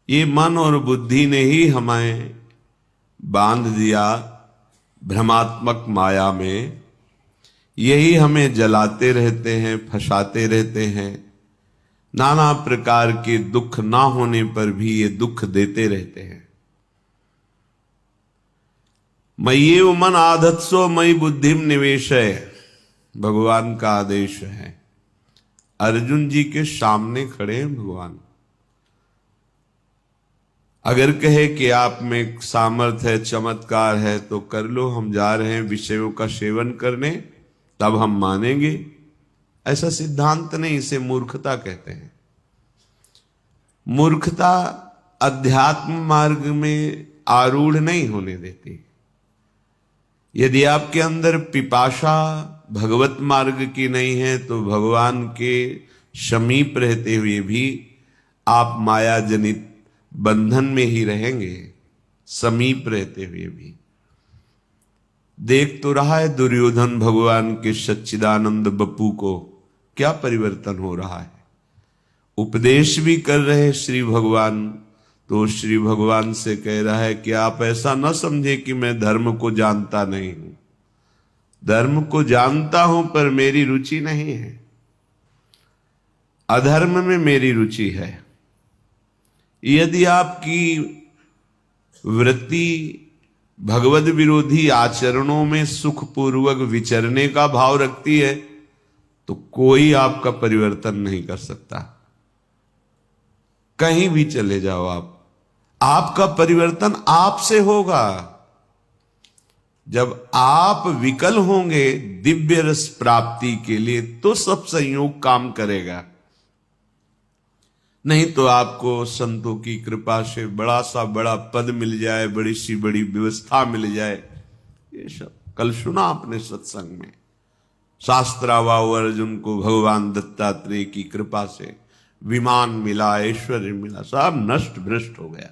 ये मन और बुद्धि ने ही हमें बांध दिया भ्रमात्मक माया में। यही हमें जलाते रहते हैं, फंसाते रहते हैं। नाना प्रकार के दुख ना होने पर भी ये दुख देते रहते हैं। मय्येव मन आधत्सो मयि बुद्धिम निवेशय, भगवान का आदेश है। अर्जुन जी के सामने खड़े हैं भगवान। अगर कहे कि आप में सामर्थ्य है, चमत्कार है, तो कर लो, हम जा रहे हैं विषयों का सेवन करने, तब हम मानेंगे। ऐसा सिद्धांत नहीं, इसे मूर्खता कहते हैं। मूर्खता अध्यात्म मार्ग में आरूढ़ नहीं होने देती। यदि आपके अंदर पिपाशा भगवत मार्ग की नहीं है तो भगवान के समीप रहते हुए भी आप माया जनित बंधन में ही रहेंगे, समीप रहते हुए भी। देख तो रहा है दुर्योधन भगवान के सच्चिदानंद बप्पू को, क्या परिवर्तन हो रहा है। उपदेश भी कर रहे श्री भगवान, तो श्री भगवान से कह रहा है कि आप ऐसा न समझे कि मैं धर्म को जानता नहीं हूं। धर्म को जानता हूं पर मेरी रुचि नहीं है, अधर्म में मेरी रुचि है। यदि आपकी वृत्ति भगवद विरोधी आचरणों में सुखपूर्वक विचरने का भाव रखती है तो कोई आपका परिवर्तन नहीं कर सकता। कहीं भी चले जाओ आप, आपका परिवर्तन आपसे होगा। जब आप विकल होंगे दिव्य रस प्राप्ति के लिए तो सब संयोग काम करेगा। नहीं तो आपको संतों की कृपा से बड़ा सा बड़ा पद मिल जाए, बड़ी सी बड़ी व्यवस्था मिल जाए, ये सब कल सुना आपने सत्संग में। शास्त्रावाव अर्जुन को भगवान दत्तात्रेय की कृपा से विमान मिला, ऐश्वर्य मिला, सब नष्ट भ्रष्ट हो गया।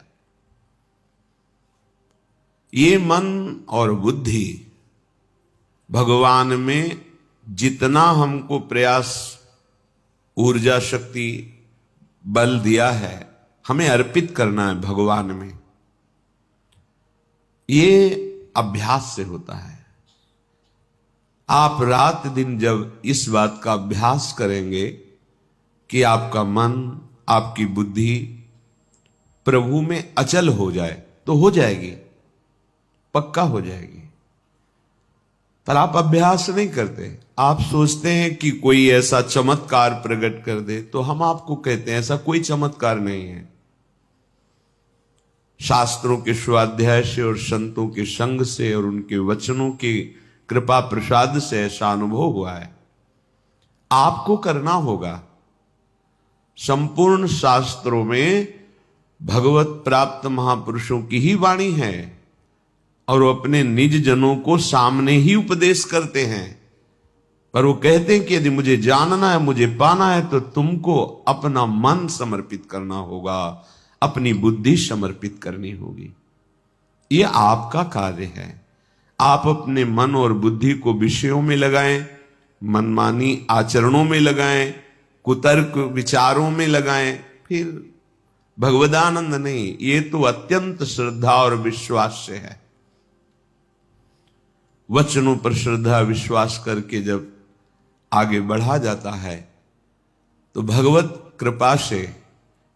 ये मन और बुद्धि भगवान में जितना हमको प्रयास, ऊर्जा, शक्ति, बल दिया है, हमें अर्पित करना है भगवान में। ये अभ्यास से होता है। आप रात दिन जब इस बात का अभ्यास करेंगे कि आपका मन, आपकी बुद्धि प्रभु में अचल हो जाए, तो हो जाएगी, पक्का हो जाएगी। पर आप अभ्यास नहीं करते। आप सोचते हैं कि कोई ऐसा चमत्कार प्रकट कर दे, तो हम आपको कहते हैं ऐसा कोई चमत्कार नहीं है। शास्त्रों के स्वाध्याय से और संतों के संग से और उनके वचनों की कृपा प्रसाद से ऐसा अनुभव हुआ है। आपको करना होगा। संपूर्ण शास्त्रों में भगवत प्राप्त महापुरुषों की ही वाणी है और वो अपने निज जनों को सामने ही उपदेश करते हैं। पर वो कहते हैं कि यदि मुझे जानना है, मुझे पाना है, तो तुमको अपना मन समर्पित करना होगा, अपनी बुद्धि समर्पित करनी होगी। ये आपका कार्य है। आप अपने मन और बुद्धि को विषयों में लगाएं, मनमानी आचरणों में लगाएं, कुतर्क विचारों में लगाएं, फिर भगवदानंद नहीं। ये तो अत्यंत श्रद्धा और विश्वास से है। वचनों पर श्रद्धा विश्वास करके जब आगे बढ़ा जाता है तो भगवत कृपा से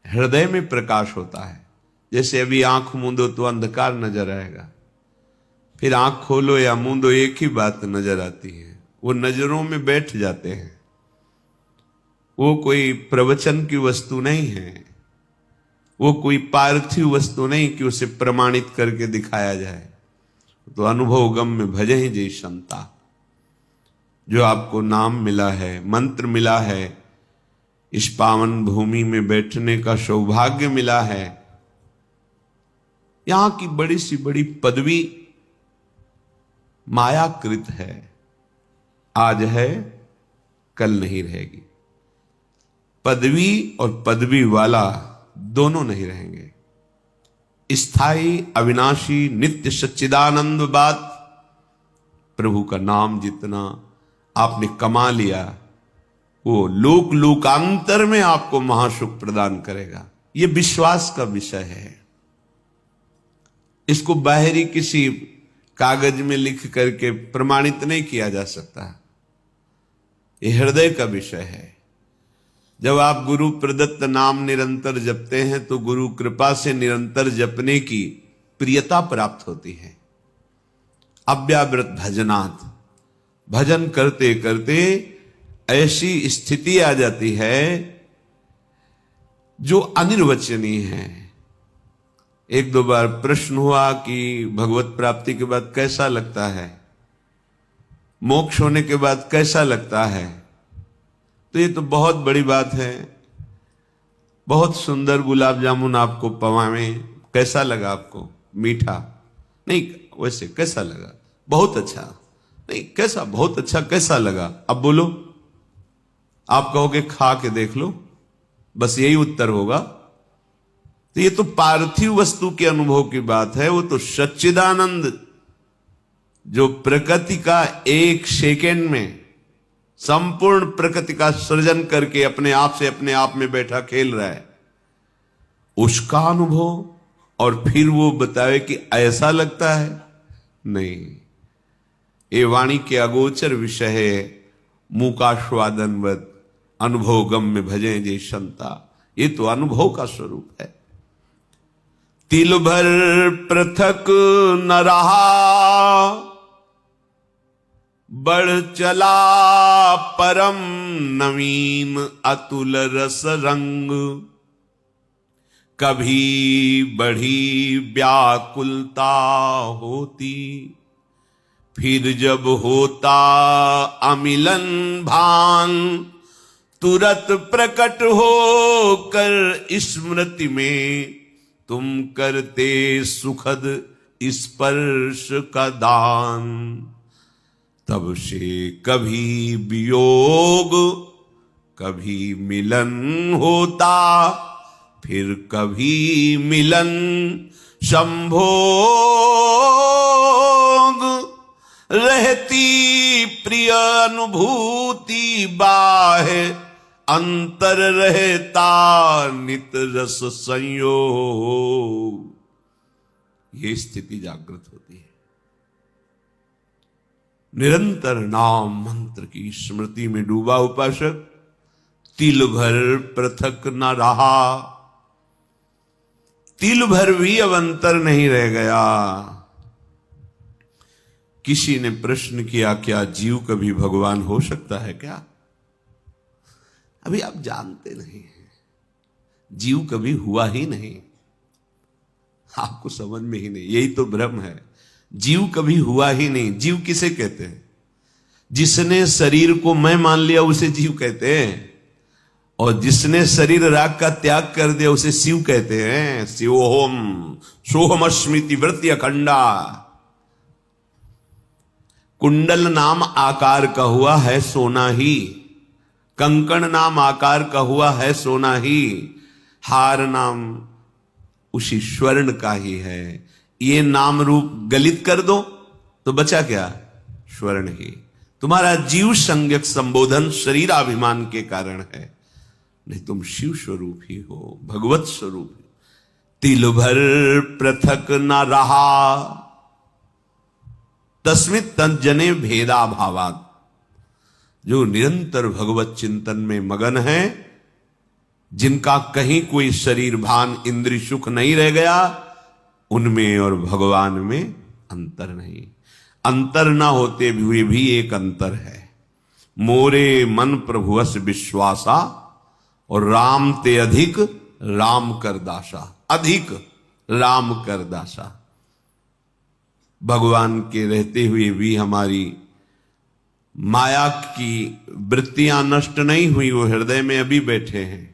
हृदय में प्रकाश होता है। जैसे अभी आंख मूंदो तो अंधकार नजर आएगा, फिर आंख खोलो या मूंदो एक ही बात नजर आती है। वो नजरों में बैठ जाते हैं। वो कोई प्रवचन की वस्तु नहीं है, वो कोई पार्थिव वस्तु नहीं कि उसे प्रमाणित करके दिखाया जाए। तो अनुभव गम में भजे ही जय संता। जो आपको नाम मिला है, मंत्र मिला है, इस पावन भूमि में बैठने का सौभाग्य मिला है, यहां की बड़ी सी बड़ी पदवी मायाकृत है। आज है, कल नहीं रहेगी। पदवी और पदवी वाला दोनों नहीं रहेंगे। स्थायी, अविनाशी, नित्य सच्चिदानंद बात प्रभु का नाम जितना आपने कमा लिया वो लोक लोकांतर में आपको महासुख प्रदान करेगा। ये विश्वास का विषय है। इसको बाहरी किसी कागज में लिख करके प्रमाणित नहीं किया जा सकता। ये हृदय का विषय है। जब आप गुरु प्रदत्त नाम निरंतर जपते हैं तो गुरु कृपा से निरंतर जपने की प्रियता प्राप्त होती है। अव्यावृत भजनात्, भजन करते करते ऐसी स्थिति आ जाती है जो अनिर्वचनीय है। एक दो बार प्रश्न हुआ कि भगवत प्राप्ति के बाद कैसा लगता है, मोक्ष होने के बाद कैसा लगता है। तो ये तो बहुत बड़ी बात है। बहुत सुंदर गुलाब जामुन आपको पवावे, कैसा लगा आपको? मीठा नहीं, वैसे कैसा लगा? बहुत अच्छा नहीं, कैसा? बहुत अच्छा कैसा लगा? अब बोलो, आप कहोगे खा के देख लो, बस यही उत्तर होगा। तो ये तो पार्थिव वस्तु के अनुभव की बात है। वो तो सच्चिदानंद जो प्रकृति का एक सेकेंड में संपूर्ण प्रकृति का सृजन करके अपने आप में बैठा खेल रहा है, उसका अनुभव। और फिर वो बतावे कि ऐसा लगता है, नहीं। ये वाणी के अगोचर विषय है। मूकास्वादनवत अनुभव गम्य भजे जे संता, ये तो अनुभव का स्वरूप है। तिल भर पृथक न रहा, बढ़ चला परम नवीन अतुल रस रंग। कभी बढ़ी व्याकुलता होती, फिर जब होता अमिलन भान, तुरत प्रकट हो कर स्मृति में तुम करते सुखद स्पर्श का दान। तब से कभी वियोग कभी मिलन होता, फिर कभी मिलन संभोग। रहती प्रिय अनुभूति बाहे, अंतर रहता नित रस संयोग। ये स्थिति जागृत होती है। निरंतर नाम मंत्र की स्मृति में डूबा उपासक तिल भर पृथक न रहा। तिल भर भी अब अंतर नहीं रह गया। किसी ने प्रश्न किया, क्या जीव कभी भगवान हो सकता है क्या? अभी आप जानते नहीं हैं, जीव कभी हुआ ही नहीं। आपको समझ में ही नहीं, यही तो भ्रम है। जीव कभी हुआ ही नहीं। जीव किसे कहते हैं? जिसने शरीर को मैं मान लिया उसे जीव कहते हैं, और जिसने शरीर राग का त्याग कर दिया उसे शिव कहते हैं। शिवोहम सोहम स्मृति वृत्ति अखंडा। कुंडल नाम आकार का हुआ है सोना ही, कंकण नाम आकार का हुआ है सोना ही, हार नाम उसी स्वर्ण का ही है। ये नाम रूप गलित कर दो तो बचा क्या? स्वर्ण ही। तुम्हारा जीव संज्ञक संबोधन शरीराभिमान के कारण है, नहीं तुम शिव स्वरूप ही हो, भगवत स्वरूप। तिल भर पृथक न रहा, तस्मित तंजने भेदा भावात। जो निरंतर भगवत चिंतन में मगन है, जिनका कहीं कोई शरीर भान इंद्रिय सुख नहीं रह गया, उनमें और भगवान में अंतर नहीं। अंतर ना होते हुए भी एक अंतर है। मोरे मन प्रभुवस विश्वासा, और राम ते अधिक राम कर दासा। अधिक राम कर दासा। भगवान के रहते हुए भी हमारी माया की वृत्तियां नष्ट नहीं हुई, वो हृदय में अभी बैठे हैं।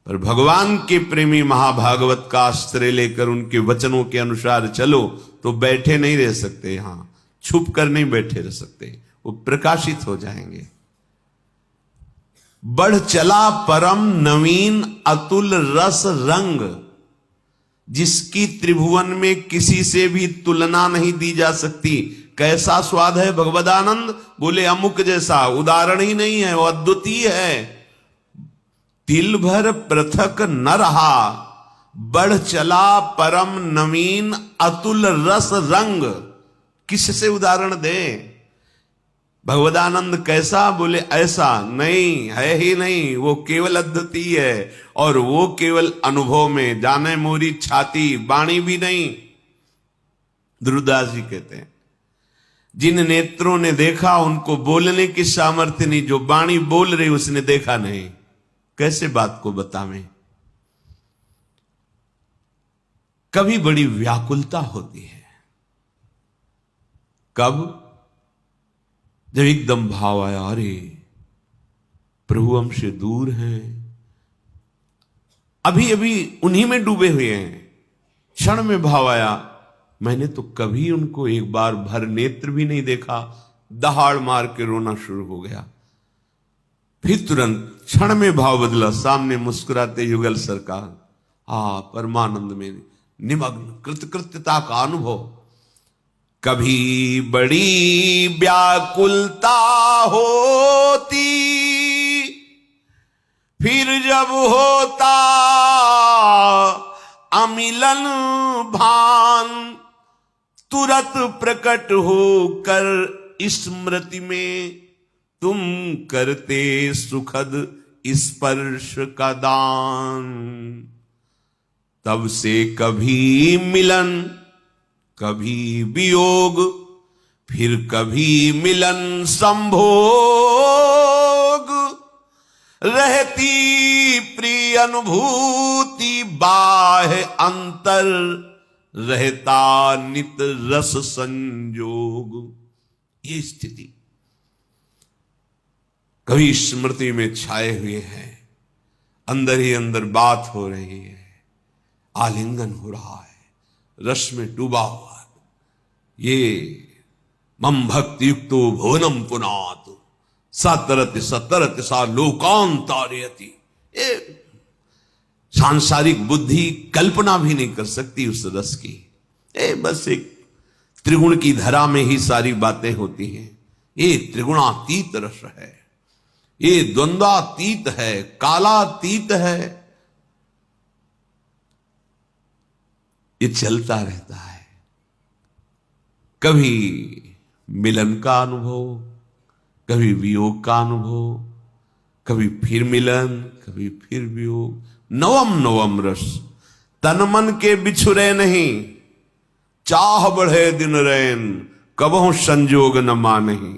पर भगवान के प्रेमी महाभागवत का आश्रय लेकर उनके वचनों के अनुसार चलो तो बैठे नहीं रह सकते। यहां छुप कर नहीं बैठे रह सकते, वो प्रकाशित हो जाएंगे। बढ़ चला परम नवीन अतुल रस रंग, जिसकी त्रिभुवन में किसी से भी तुलना नहीं दी जा सकती। कैसा स्वाद है भगवदानंद? बोले अमुक जैसा, उदाहरण ही नहीं है, वो अद्वितीय है। तिल भर पृथक न रहा, बढ़ चला परम नवीन अतुल रस रंग। किससे उदाहरण दे? भगवदानंद कैसा? बोले ऐसा नहीं है ही नहीं, वो केवल अद्वितीय है और वो केवल अनुभव में, जाने मोरी छाती वाणी भी नहीं। ध्रुवदास जी कहते हैं जिन नेत्रों ने देखा उनको बोलने की सामर्थ्य नहीं, जो वाणी बोल रही उसने देखा नहीं, कैसे बात को बतावें। कभी बड़ी व्याकुलता होती है, कब? जब एकदम भाव आया, अरे प्रभु हमसे दूर हैं, अभी अभी उन्हीं में डूबे हुए हैं। क्षण में भाव आया, मैंने तो कभी उनको एक बार भर नेत्र भी नहीं देखा। दहाड़ मार के रोना शुरू हो गया। फिर तुरंत क्षण में भाव बदला, सामने मुस्कुराते युगल सरकार, परमानंद में निमग्न कृतकृत्यता का अनुभव। कभी बड़ी व्याकुलता होती, फिर जब होता अमिलन भान, तुरत प्रकट होकर स्मृति में तुम करते सुखद स्पर्श का दान। तब से कभी मिलन, कभी वियोग, फिर कभी मिलन संभोग, रहती प्रिय अनुभूति बाह्य अंतर, रहता नित रस संयोग। ये स्थिति कभी स्मृति में छाए हुए हैं, अंदर ही अंदर बात हो रही है, आलिंगन हो रहा है, रस में डूबा हुआ है। ये मम भक्ति युक्तो भुवनम पुनात सतरति सतरति सा लोकांतारयति। ये सांसारिक बुद्धि कल्पना भी नहीं कर सकती उस रस की। बस एक त्रिगुण की धरा में ही सारी बातें होती हैं। ये त्रिगुणातीत रस है, ये द्वंद्वातीत है, कालातीत है। ये चलता रहता है। कभी मिलन का अनुभव, कभी वियोग का अनुभव, कभी फिर मिलन, कभी फिर वियोग। नवम नवम रस तन मन के बिछुरे नहीं, चाह बढ़े दिन रैन कबहु संजोग न मानही।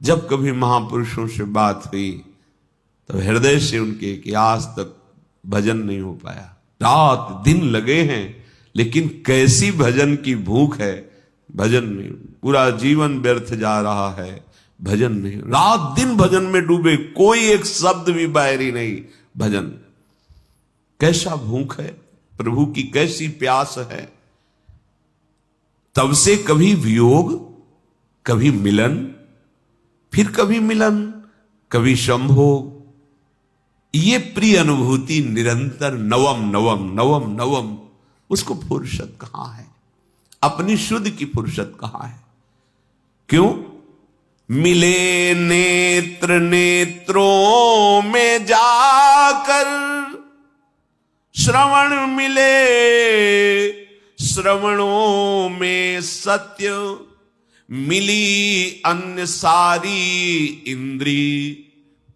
जब कभी महापुरुषों से बात हुई तो हृदय से उनके कि आज तक भजन नहीं हो पाया, रात दिन लगे हैं, लेकिन कैसी भजन की भूख है, भजन नहीं, पूरा जीवन व्यर्थ जा रहा है, भजन नहीं, रात दिन भजन में डूबे, कोई एक शब्द भी बाहरी नहीं, भजन। कैसा भूख है, प्रभु की कैसी प्यास है। तब से कभी वियोग, कभी मिलन, फिर कभी मिलन, कभी संभोग। ये प्रिय अनुभूति निरंतर नवम नवम नवम नवम। उसको फुर्सत कहां है, अपनी शुद्ध की फुर्सत कहां है? क्यों? मिले नेत्र नेत्रों में जाकर, श्रवण मिले श्रवणों में सत्य, मिली अन्य सारी इंद्री,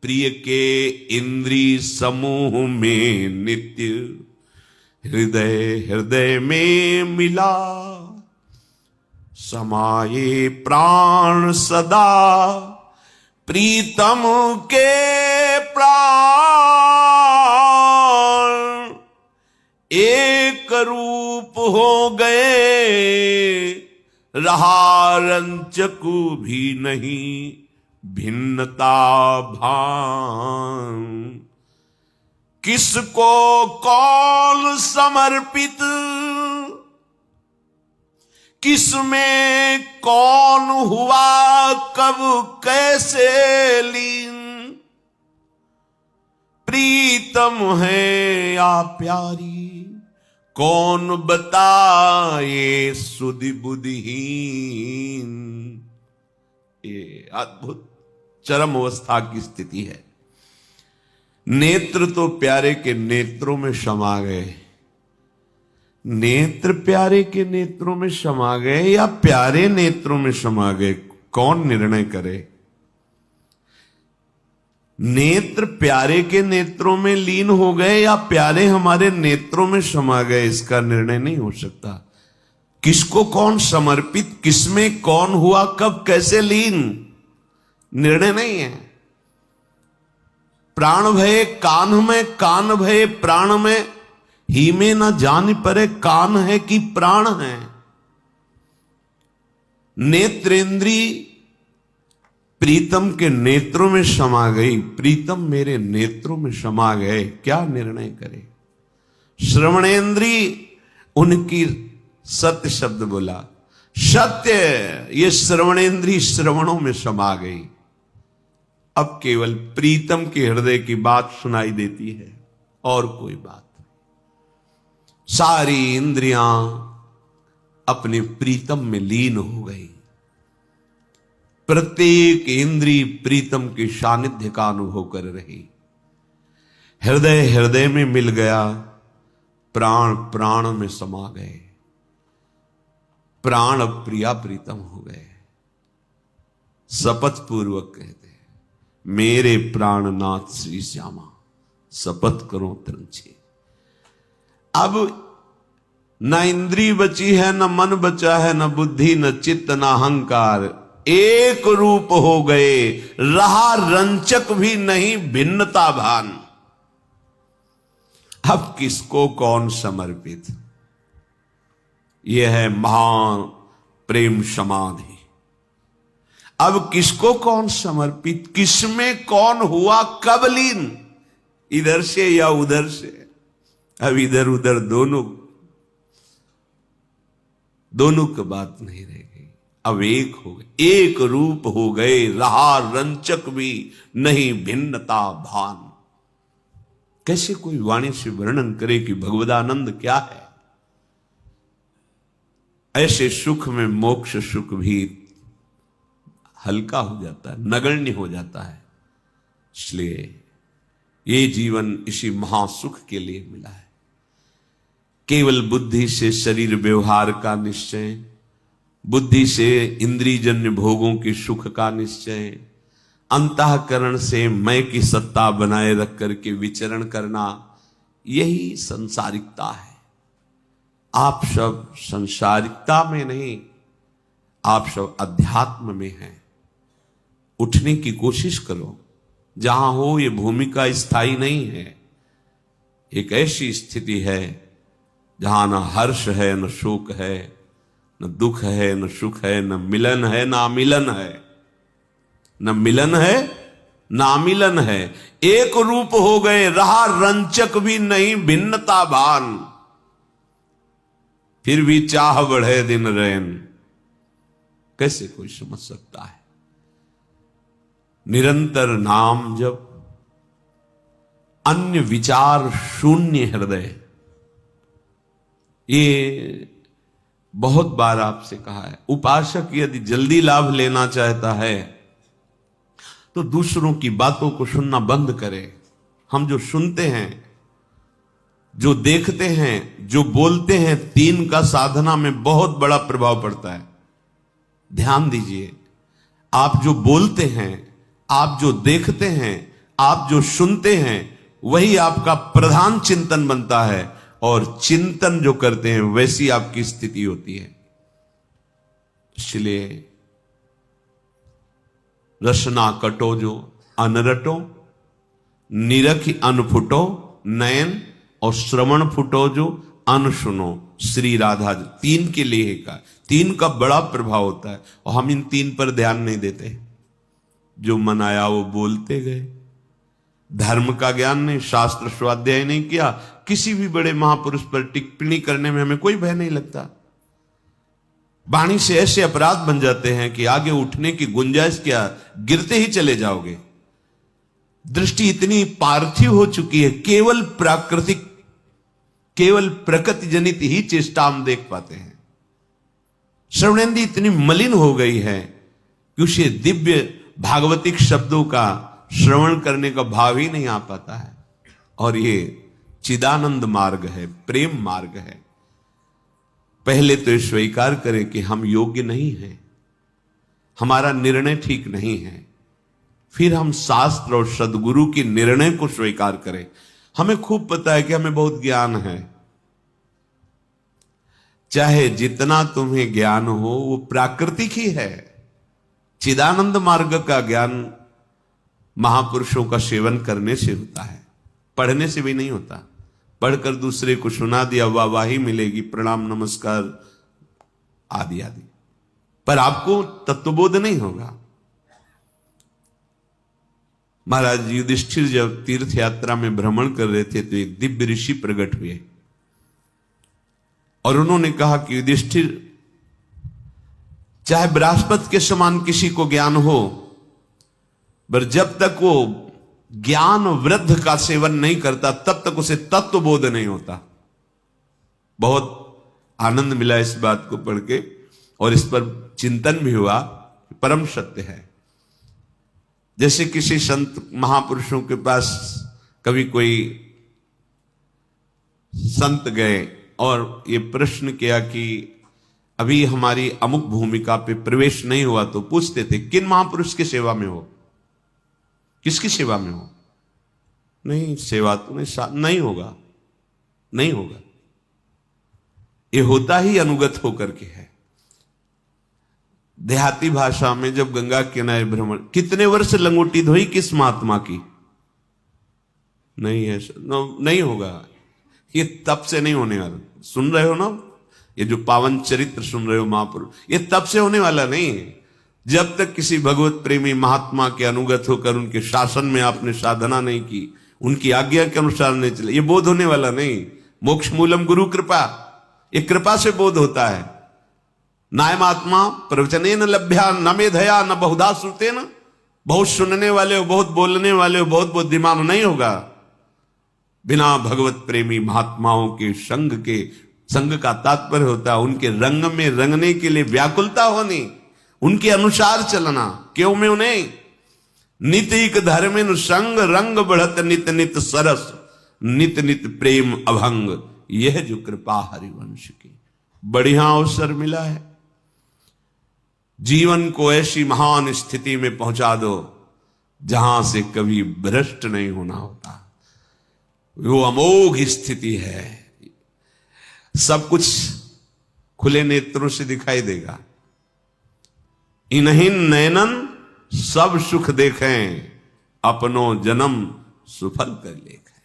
प्रिय के इंद्री समूह में नित्य, हृदय हृदय में मिला, समाये प्राण सदा, प्रीतम के प्राण, एक रूप हो गए, रहा रंचकु भी नहीं, भिन्नता भान। किसको कौन समर्पित, किसमें कौन हुआ कब कैसे लीन, प्रीतम है या प्यारी, कौन बताए सुधि बुद्धिहीन। ये अद्भुत चरम अवस्था की स्थिति है। नेत्र तो प्यारे के नेत्रों में समा गए, नेत्र प्यारे के नेत्रों में समा गए या प्यारे नेत्रों में समा गए, कौन निर्णय करे? नेत्र प्यारे के नेत्रों में लीन हो गए या प्यारे हमारे नेत्रों में समा गए, इसका निर्णय नहीं हो सकता। किसको कौन समर्पित, किसमें कौन हुआ, कब कैसे लीन, निर्णय नहीं है। प्राण भये कान में, कान भये प्राण में, ही में न जान परे कान है कि प्राण है। नेत्रेंद्री प्रीतम के नेत्रों में समा गई, प्रीतम मेरे नेत्रों में समा गए, क्या निर्णय करे? श्रवणेंद्री उनकी सत्य शब्द बोला, सत्य, ये श्रवणेंद्री श्रवणों में समा गई। अब केवल प्रीतम के हृदय की बात सुनाई देती है और कोई बात नहीं। सारी इंद्रियां अपने प्रीतम में लीन हो गई। प्रत्येक इंद्री प्रीतम के सानिध्य का अनुभव कर रही। हृदय हृदय में मिल गया, प्राण प्राण में समा गए, प्राण प्रिया प्रीतम हो गए। शपथ पूर्वक कहते हैं, मेरे प्राणनाथ श्री श्यामा, शपथ करो तिरछी। अब न इंद्री बची है, न मन बचा है, न बुद्धि, न चित्त, न अहंकार, एक रूप हो गए, रहा रंचक भी नहीं भिन्नता भान। अब किसको कौन समर्पित? यह है महान प्रेम समाधि। अब किसको कौन समर्पित, किसमें कौन हुआ, कब लीन, इधर से या उधर से? अब इधर उधर दोनों की बात नहीं रह गई। अब एक हो गए, एक रूप हो गए, रहा रंचक भी नहीं भिन्नता भान। कैसे कोई वाणी से वर्णन करे कि भगवदानंद क्या है? ऐसे सुख में मोक्ष सुख भी हल्का हो जाता है, नगण्य हो जाता है। इसलिए ये जीवन इसी महासुख के लिए मिला है। केवल बुद्धि से शरीर व्यवहार का निश्चय, बुद्धि से इंद्रियजन्य भोगों के सुख का निश्चय, अंतःकरण से मैं की सत्ता बनाए रख करके विचरण करना, यही संसारिकता है। आप सब संसारिकता में नहीं, आप सब अध्यात्म में हैं। उठने की कोशिश करो। जहां हो, ये भूमिका स्थायी नहीं है। एक ऐसी स्थिति है जहां न हर्ष है, न शोक है, न दुख है, न सुख है, न मिलन है, न अमिलन है। न मिलन है, न अमिलन है। एक रूप हो गए, रहा रंचक भी नहीं भिन्नता भान। फिर भी चाह बढ़े दिन रैन। कैसे कोई समझ सकता है? निरंतर नाम जप, अन्य विचार शून्य हृदय। ये बहुत बार आपसे कहा है, उपासक यदि जल्दी लाभ लेना चाहता है तो दूसरों की बातों को सुनना बंद करे। हम जो सुनते हैं, जो देखते हैं, जो बोलते हैं, तीन का साधना में बहुत बड़ा प्रभाव पड़ता है। ध्यान दीजिए, आप जो बोलते हैं, आप जो देखते हैं, आप जो सुनते हैं, वही आपका प्रधान चिंतन बनता है। और चिंतन जो करते हैं वैसी आपकी स्थिति होती है। इसलिए रसना कटो जो अनरटो, निरखि अनफुटो नयन, और श्रवण फुटो जो अनसुनो। श्री राधा जी तीन के लिए का, तीन का बड़ा प्रभाव होता है और हम इन तीन पर ध्यान नहीं देते। जो मन आया वो बोलते गए। धर्म का ज्ञान नहीं, शास्त्र स्वाध्याय नहीं किया, किसी भी बड़े महापुरुष पर टिप्पणी करने में हमें कोई भय नहीं लगता। वाणी से ऐसे अपराध बन जाते हैं कि आगे उठने की गुंजाइश क्या, गिरते ही चले जाओगे। दृष्टि इतनी पार्थिव हो चुकी है, केवल प्राकृतिक, केवल प्रकृति जनित ही चेष्टा हम देख पाते हैं। श्रवणेंद्रिय इतनी मलिन हो गई है कि उसे दिव्य भागवतिक शब्दों का श्रवण करने का भाव ही नहीं आ पाता है। और ये चिदानंद मार्ग है, प्रेम मार्ग है। पहले तो स्वीकार करें कि हम योग्य नहीं हैं, हमारा निर्णय ठीक नहीं है, फिर हम शास्त्र और सदगुरु के निर्णय को स्वीकार करें। हमें खूब पता है कि हमें बहुत ज्ञान है, चाहे जितना तुम्हें ज्ञान हो वो प्राकृतिक ही है। चिदानंद मार्ग का ज्ञान महापुरुषों का सेवन करने से होता है, पढ़ने से भी नहीं होता। पढ़कर दूसरे को सुना दिया, वाहवाही मिलेगी, प्रणाम नमस्कार आदि आदि, पर आपको तत्वबोध नहीं होगा। महाराज युधिष्ठिर जब तीर्थ यात्रा में भ्रमण कर रहे थे तो एक दिव्य ऋषि प्रकट हुए और उन्होंने कहा कि युधिष्ठिर, चाहे बृहस्पति के समान किसी को ज्ञान हो, पर जब तक वो ज्ञान वृद्ध का सेवन नहीं करता तब तक उसे तत्वबोध नहीं होता। बहुत आनंद मिला इस बात को पढ़ के और इस पर चिंतन भी हुआ, परम सत्य है। जैसे किसी संत महापुरुषों के पास कभी कोई संत गए और ये प्रश्न किया कि अभी हमारी अमुक भूमिका पे प्रवेश नहीं हुआ, तो पूछते थे किन महापुरुष की सेवा में हो, किसकी सेवा में हो? नहीं, सेवा तो नहीं होगा, नहीं होगा। ये होता ही अनुगत होकर के है। देहाती भाषा में जब गंगा किनारे भ्रमण, कितने वर्ष लंगोटी धोई किस महात्मा की? नहीं है, नहीं होगा। ये तब से नहीं होने वाला। सुन रहे हो ना, ये जो पावन चरित्र सुन रहे हो महापुरुष, ये तब से होने वाला नहीं है। जब तक किसी भगवत प्रेमी महात्मा के अनुगत होकर उनके शासन में आपने साधना नहीं की, उनकी आज्ञा के अनुसार नहीं चले, ये बोध होने वाला नहीं। मोक्ष मूलम गुरु कृपा, ये कृपा से बोध होता है। नायमात्मा प्रवचने न लभ्या न मेधया न बहुधा श्रुते न, बहुत सुनने वाले हो, बहुत बोलने वाले हो, बहुत बुद्धिमान नहीं होगा। बिना भगवत प्रेमी महात्माओं के संग का तात्पर्य होता है उनके रंग में रंगने के लिए व्याकुलता होनी, उनके अनुसार चलना। क्यों में उन्हें नितिक धर्मिन संग रंग बढ़त नित नित सरस नित नित प्रेम अभंग, यह जो कृपा हरिवंश की। बढ़िया अवसर मिला है, जीवन को ऐसी महान स्थिति में पहुंचा दो जहां से कभी भ्रष्ट नहीं होना होता। वो अमोघ स्थिति है, सब कुछ खुले नेत्रों से दिखाई देगा। इन्हीं नैनन सब सुख देखें, अपनो जन्म सुफल कर लेखें।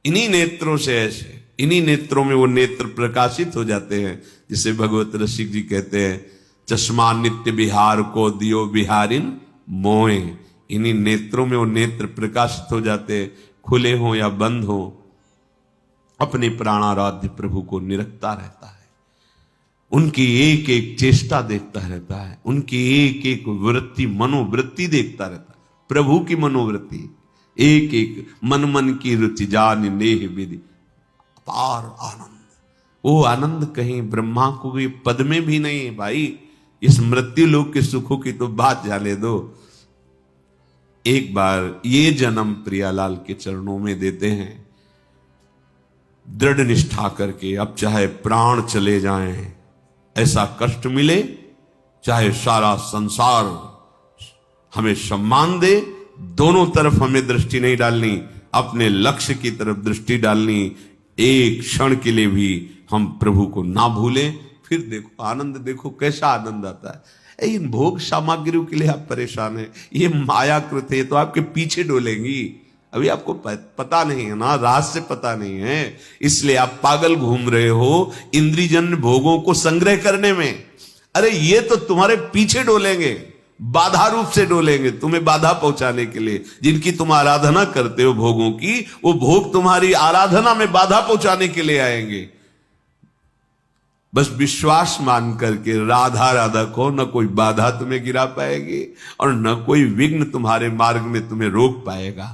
इन्हीं नेत्रों से, ऐसे इन्हीं नेत्रों में वो नेत्र प्रकाशित हो जाते हैं, जिसे भगवत रसिक जी कहते हैं, चश्मा नित्य बिहार को दियो बिहारिन मोए। इन्हीं नेत्रों में वो नेत्र प्रकाशित हो जाते, खुले हो या बंद हो, अपने प्राणाराध्य प्रभु को निरखता रहता है, उनकी एक एक चेष्टा देखता रहता है, उनकी एक एक वृत्ति मनोवृत्ति देखता रहता है। प्रभु की मनोवृत्ति एक एक मन मन की रुचि जान नेह विधि, अपार आनंद। वो आनंद कहीं ब्रह्मा को भी पद में भी नहीं है भाई। इस मृत्यु लोक के सुखों की तो बात जाने दो। एक बार ये जन्म प्रियालाल के चरणों में देते हैं, दृढ़ निष्ठा करके। अब चाहे प्राण चले जाएं, ऐसा कष्ट मिले, चाहे सारा संसार हमें सम्मान दे, दोनों तरफ हमें दृष्टि नहीं डालनी, अपने लक्ष्य की तरफ दृष्टि डालनी। एक क्षण के लिए भी हम प्रभु को ना भूलें। फिर देखो आनंद, देखो कैसा आनंद आता है। इन भोग सामग्रियों के लिए आप परेशान हैं, ये मायाकृत है, तो आपके पीछे डोलेंगी। अभी आपको पता नहीं है ना, रहस्य पता नहीं है, इसलिए आप पागल घूम रहे हो इंद्रियजन्य भोगों को संग्रह करने में। अरे ये तो तुम्हारे पीछे डोलेंगे, बाधा रूप से डोलेंगे, तुम्हें बाधा पहुंचाने के लिए। जिनकी तुम आराधना करते हो भोगों की, वो भोग तुम्हारी आराधना में बाधा पहुंचाने के लिए आएंगे। बस विश्वास मान करके राधा राधा को, न कोई बाधा तुम्हें गिरा पाएगी और न कोई विघ्न तुम्हारे मार्ग में तुम्हें रोक पाएगा।